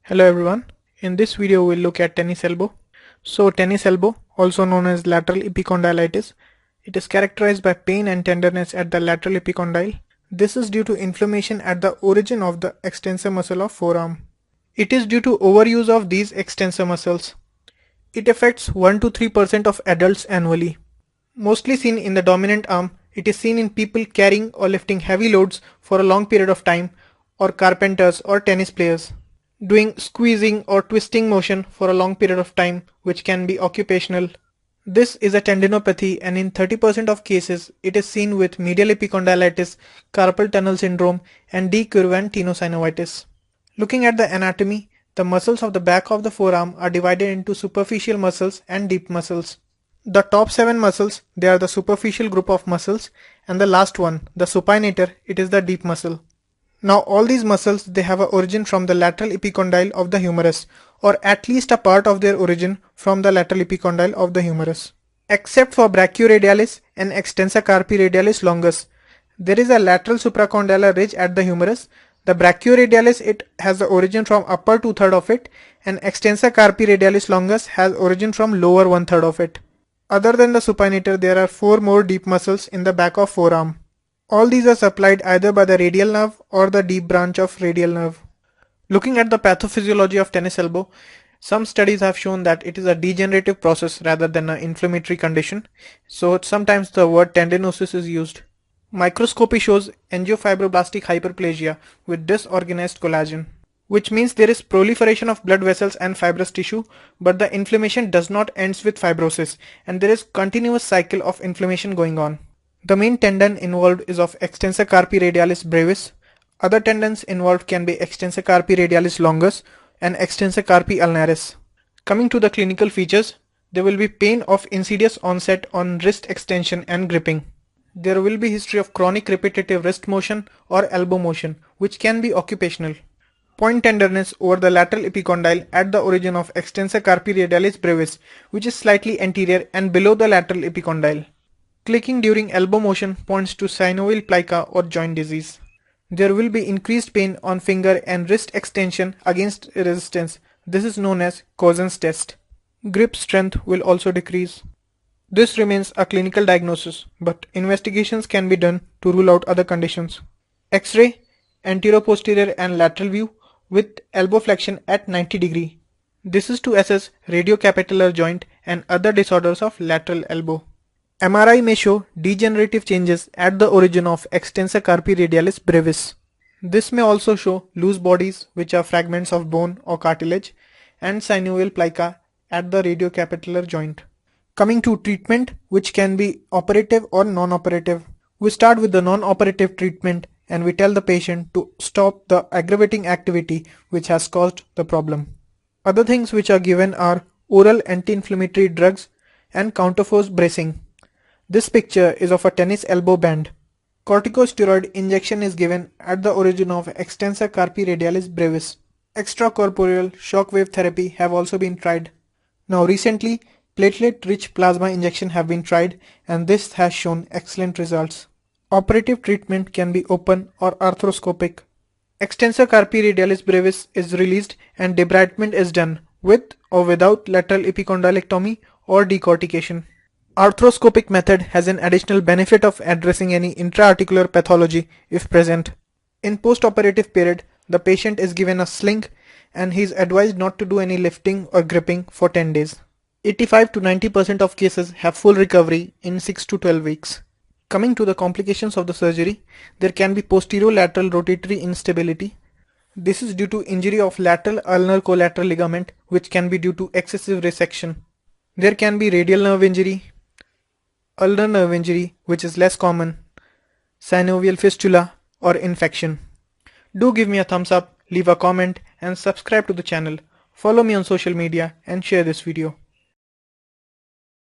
Hello everyone. In this video we'll look at tennis elbow. So tennis elbow, also known as lateral epicondylitis, it is characterized by pain and tenderness at the lateral epicondyle. This is due to inflammation at the origin of the extensor muscle of forearm. It is due to overuse of these extensor muscles. It affects 1 to 3% of adults annually. Mostly seen in the dominant arm, it is seen in people carrying or lifting heavy loads for a long period of time, or carpenters or tennis players doing squeezing or twisting motion for a long period of time, which can be occupational. This is a tendinopathy, and in 30% of cases it is seen with medial epicondylitis, carpal tunnel syndrome and decurvant tenosynovitis. Looking at the anatomy, the muscles of the back of the forearm are divided into superficial muscles and deep muscles. The top 7 muscles, they are the superficial group of muscles, and the last one, the supinator, it is the deep muscle. Now all these muscles, they have an origin from the lateral epicondyle of the humerus, or at least a part of their origin from the lateral epicondyle of the humerus. Except for brachioradialis and extensor carpi radialis longus, there is a lateral supracondylar ridge at the humerus. The brachioradialis, it has the origin from upper 2/3 of it, and extensor carpi radialis longus has origin from lower 1/3 of it. Other than the supinator, there are 4 more deep muscles in the back of forearm. All these are supplied either by the radial nerve or the deep branch of radial nerve. Looking at the pathophysiology of tennis elbow, some studies have shown that it is a degenerative process rather than an inflammatory condition, so sometimes the word tendinosis is used. Microscopy shows angiofibroblastic hyperplasia with disorganized collagen, which means there is proliferation of blood vessels and fibrous tissue, but the inflammation does not end with fibrosis, and there is continuous cycle of inflammation going on. The main tendon involved is of extensor carpi radialis brevis. Other tendons involved can be extensor carpi radialis longus and extensor carpi ulnaris. Coming to the clinical features, there will be pain of insidious onset on wrist extension and gripping. There will be history of chronic repetitive wrist motion or elbow motion, which can be occupational. Point tenderness over the lateral epicondyle at the origin of extensor carpi radialis brevis, which is slightly anterior and below the lateral epicondyle. Clicking during elbow motion points to synovial plica or joint disease. There will be increased pain on finger and wrist extension against resistance. This is known as Cozen's test. Grip strength will also decrease. This remains a clinical diagnosis, but investigations can be done to rule out other conditions. X-ray, anteroposterior and lateral view with elbow flexion at 90 degree. This is to assess radiocapitellar joint and other disorders of lateral elbow. MRI may show degenerative changes at the origin of extensor carpi radialis brevis. This may also show loose bodies, which are fragments of bone or cartilage, and synovial plica at the radiocapitellar joint. Coming to treatment, which can be operative or non-operative. We start with the non-operative treatment and we tell the patient to stop the aggravating activity which has caused the problem. Other things which are given are oral anti-inflammatory drugs and counterforce bracing. This picture is of a tennis elbow band. Corticosteroid injection is given at the origin of extensor carpi radialis brevis. Extracorporeal shock wave therapy have also been tried. Now recently, platelet-rich plasma injection have been tried, and this has shown excellent results. Operative treatment can be open or arthroscopic. Extensor carpi radialis brevis is released and debridement is done with or without lateral epicondylectomy or decortication. Arthroscopic method has an additional benefit of addressing any intra-articular pathology if present. In post-operative period, the patient is given a sling and he is advised not to do any lifting or gripping for 10 days. 85 to 90% of cases have full recovery in 6 to 12 weeks. Coming to the complications of the surgery, there can be posterolateral rotatory instability. This is due to injury of lateral ulnar collateral ligament, which can be due to excessive resection. There can be radial nerve injury, ulnar nerve injury, which is less common, synovial fistula or infection. Do give me a thumbs up, leave a comment and subscribe to the channel. Follow me on social media and share this video.